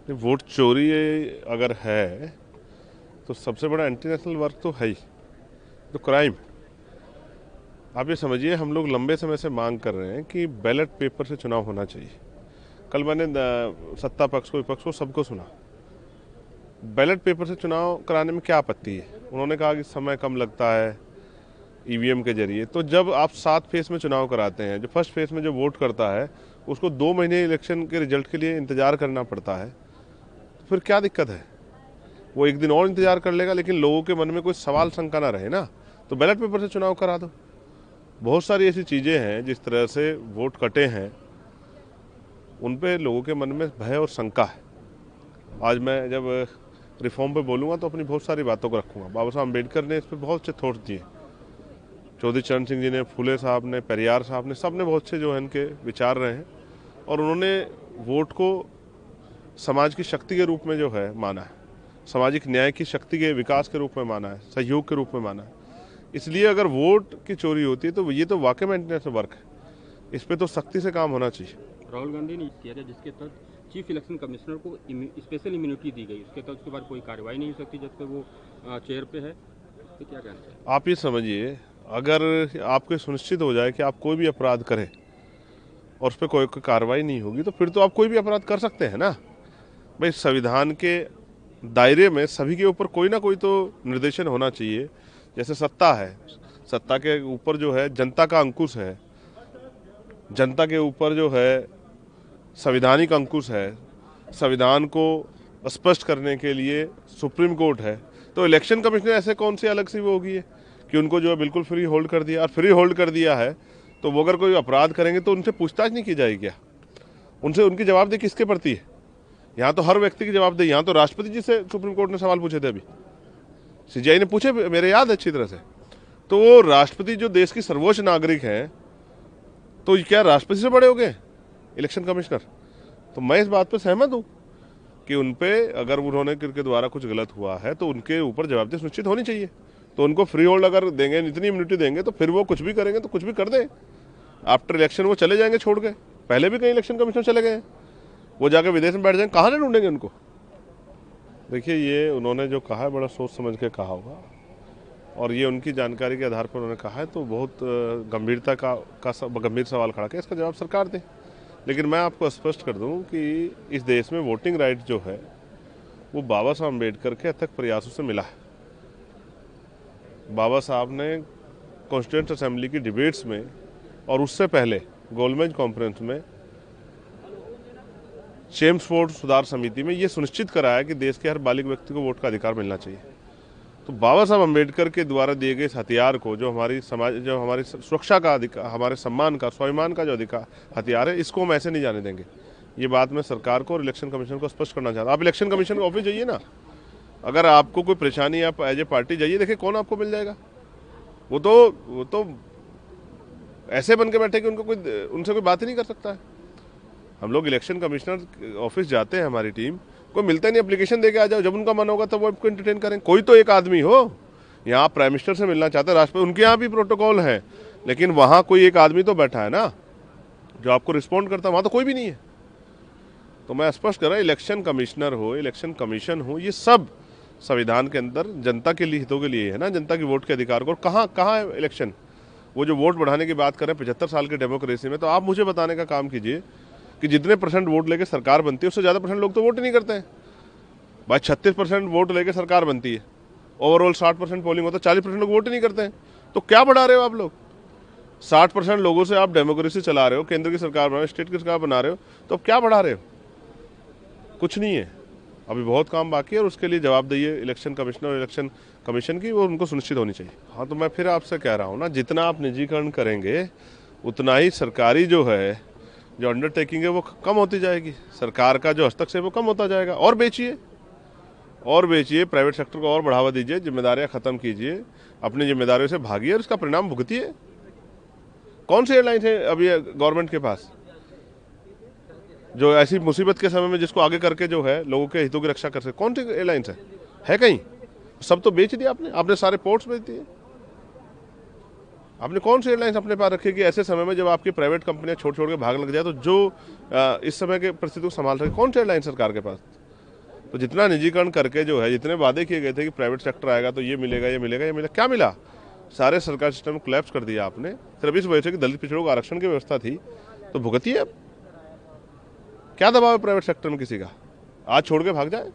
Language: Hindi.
वोट चोरी अगर है तो सबसे बड़ा एंटी नेशनल वर्क तो है ही, तो क्राइम। आप ये समझिए, हम लोग लंबे समय से मांग कर रहे हैं कि बैलेट पेपर से चुनाव होना चाहिए। कल मैंने सत्ता पक्ष को, विपक्ष को, सबको सुना। बैलेट पेपर से चुनाव कराने में क्या आपत्ति है? उन्होंने कहा कि समय कम लगता है ईवीएम के जरिए। तो जब आप 7 फेज में चुनाव कराते हैं, जो फर्स्ट फेज में जो वोट करता है उसको 2 महीने इलेक्शन के रिजल्ट के लिए इंतजार करना पड़ता है, तो फिर क्या दिक्कत है? वो एक दिन और इंतजार कर लेगा, लेकिन लोगों के मन में कोई सवाल शंका ना रहे ना, तो बैलेट पेपर से चुनाव करा दो। बहुत सारी ऐसी चीज़ें हैं जिस तरह से वोट कटे हैं, उन पे लोगों के मन में भय और शंका है। आज मैं जब रिफॉर्म पे बोलूँगा तो अपनी बहुत सारी बातों को रखूँगा। बाबा साहब अम्बेडकर ने इस पर बहुत अच्छे थॉट्स दिए। चौधरी चरण सिंह जी ने, फुले साहब ने, पेरियार साहब ने, सब ने बहुत से जो है इनके विचार रहे हैं, और उन्होंने वोट को समाज की शक्ति के रूप में जो है माना है, सामाजिक न्याय की शक्ति के विकास के रूप में माना है, सहयोग के रूप में माना है। इसलिए अगर वोट की चोरी होती है तो ये तो वाकई में एंटी नेशनल वर्क है, इस पर तो सख्ती से काम होना चाहिए। राहुल गांधी ने किया था जिसके तहत चीफ इलेक्शन कमिश्नर को स्पेशल इम्यूनिटी दी गई, उसके तहत उसके बाद कोई कार्रवाई नहीं हो सकती जब तक वो चेयर पे है, तो क्या कहना चाहिए? आप ये समझिए, अगर आपको सुनिश्चित हो जाए कि आप कोई भी अपराध करें और उस पर कोई कार्रवाई नहीं होगी, तो फिर तो आप कोई भी अपराध कर सकते हैं ना भाई। संविधान के दायरे में सभी के ऊपर कोई ना कोई तो निर्देशन होना चाहिए। जैसे सत्ता है, सत्ता के ऊपर जो है जनता का अंकुश है, जनता के ऊपर जो है संवैधानिक अंकुश है, संविधान को स्पष्ट करने के लिए सुप्रीम कोर्ट है। तो इलेक्शन कमिश्नर ऐसे कौन सी अलग सी वो होगी है कि उनको जो है बिल्कुल फ्री होल्ड कर दिया। और फ्री होल्ड कर दिया है तो वो अगर कोई अपराध करेंगे तो उनसे पूछताछ नहीं की जाएगी क्या? उनसे उनकी जवाबदेही किसके प्रति है? यहाँ तो हर व्यक्ति की जवाबदेही, यहाँ तो राष्ट्रपति जी से सुप्रीम कोर्ट ने सवाल पूछे थे, अभी सीजीआई ने पूछे, मेरे याद है अच्छी तरह से। तो वो राष्ट्रपति जो देश की सर्वोच्च नागरिक हैं, तो क्या राष्ट्रपति से बड़े हो गए इलेक्शन कमिश्नर? तो मैं इस बात पर सहमत हूँ कि उनपे अगर उन्होंने के द्वारा कुछ गलत हुआ है तो उनके ऊपर जवाबदेही सुनिश्चित होनी चाहिए। तो उनको फ्री होल्ड अगर देंगे, इतनी इम्यूनिटी देंगे, तो फिर वो कुछ भी करेंगे तो कुछ भी कर दें। आफ्टर इलेक्शन वो चले जाएंगे छोड़ के। पहले भी कई इलेक्शन कमिश्नर चले गए, वो जाके विदेश में बैठ जाएंगे, कहाँ नहीं ढूंढेंगे उनको? देखिए, ये उन्होंने जो कहा है बड़ा सोच समझ के कहा होगा, और ये उनकी जानकारी के आधार पर उन्होंने कहा है, तो बहुत गंभीरता का गंभीर सवाल खड़ा किया। इसका जवाब सरकार दे। लेकिन मैं आपको स्पष्ट कर दूं कि इस देश में वोटिंग राइट जो है वो बाबा साहब अम्बेडकर के अथक प्रयासों से मिला है। बाबा साहब ने कॉन्स्टिट्यूएंट असेंबली की डिबेट्स में और उससे पहले गोलमेज कॉन्फ्रेंस में, चेम्सफोर्ड सुधार समिति में ये सुनिश्चित कराया कि देश के हर बालिग व्यक्ति को वोट का अधिकार मिलना चाहिए। तो बाबा साहब अम्बेडकर के द्वारा दिए गए इस हथियार को, जो हमारी समाज, जो हमारी सुरक्षा का अधिकार, हमारे सम्मान का, स्वाभिमान का जो अधिकार हथियार है, इसको हम ऐसे नहीं जाने देंगे। ये बात मैं सरकार को और इलेक्शन कमीशन को स्पष्ट करना चाहता हूँ। आप इलेक्शन कमीशन के ऑफिस जाइए ना, अगर आपको कोई परेशानी, आप एज ए पार्टी जाइए, देखिए कौन आपको मिल जाएगा। वो तो ऐसे बन के बैठे कि उनको कोई, उनसे कोई बात ही नहीं कर सकता है। हम लोग इलेक्शन कमिश्नर ऑफिस जाते हैं, हमारी टीम, कोई मिलता ही नहीं, एप्लीकेशन देके आ जाओ, जब उनका मन होगा तब वो आपको एंटरटेन करें। कोई तो एक आदमी हो, यहाँ प्राइम मिनिस्टर से मिलना चाहते हैं, राष्ट्रपति, उनके यहाँ भी प्रोटोकॉल है, लेकिन वहाँ कोई एक आदमी तो बैठा है ना जो आपको रिस्पॉन्ड करता है, वहाँ तो कोई भी नहीं है। तो मैं स्पष्ट कर रहा हूँ, इलेक्शन कमिश्नर हो, इलेक्शन कमीशन हो, ये सब संविधान के अंदर जनता के लिए, हितों के लिए है ना, जनता की वोट के अधिकार को। और कहाँ है इलेक्शन? वो जो वोट बढ़ाने की बात करें 75 साल की डेमोक्रेसी में, तो आप मुझे बताने का काम कीजिए कि जितने % वोट लेके सरकार बनती है उससे ज़्यादा % लोग तो वोट ही नहीं करते हैं भाई। 36% वोट लेके सरकार बनती है, ओवरऑल 60% पोलिंग होता है, 40% लोग वोट ही नहीं करते हैं। तो क्या बढ़ा रहे हो आप लोग? 60% लोगों से आप डेमोक्रेसी चला रहे हो, केंद्र की सरकार बना रहे हो, स्टेट की सरकार बना रहे हो, तो अब क्या बढ़ा रहे हो? कुछ नहीं है। अभी बहुत काम बाकी है, और उसके लिए जवाबदेही इलेक्शन कमिश्नर और इलेक्शन कमीशन की, वो उनको सुनिश्चित होनी चाहिए। हाँ, तो मैं फिर आपसे कह रहा हूँ ना, जितना आप निजीकरण करेंगे उतना ही सरकारी जो है, जो अंडरटेकिंग है, वो कम होती जाएगी। सरकार का जो हस्तक्षेप वो कम होता जाएगा। और बेचिए, प्राइवेट सेक्टर को और बढ़ावा दीजिए, जिम्मेदारियां खत्म कीजिए, अपनी जिम्मेदारियों से भागिए और इसका परिणाम भुगतिए। कौन सी एयरलाइन है अभी गवर्नमेंट के पास जो ऐसी मुसीबत के समय में जिसको आगे करके जो है लोगों के हितों की रक्षा कर सके? कौन सी एयरलाइंस है कहीं? सब तो बेच दिया आपने सारे पोर्ट्स बेच दिए। आपने कौन सी एयरलाइंस अपने पास रखी कि ऐसे समय में जब आपकी प्राइवेट कंपनियां छोड़ के भाग लग जाए, तो जो इस समय के परिस्थिति को संभाल सके? कौन सी एयरलाइन सरकार के पास? तो जितना निजीकरण करके जो है, जितने वादे किए गए थे कि प्राइवेट सेक्टर आएगा तो ये मिलेगा, ये मिलेगा, ये मिलेगा, क्या मिला? सारे सरकारी सिस्टम को कोलैप्स कर दिया आपने सिर्फ इस वजह से कि दलित पिछड़ों को आरक्षण की व्यवस्था थी। तो भुगतिए अब। क्या दबाव है प्राइवेट सेक्टर में किसी का? आज छोड़ के भाग जाए।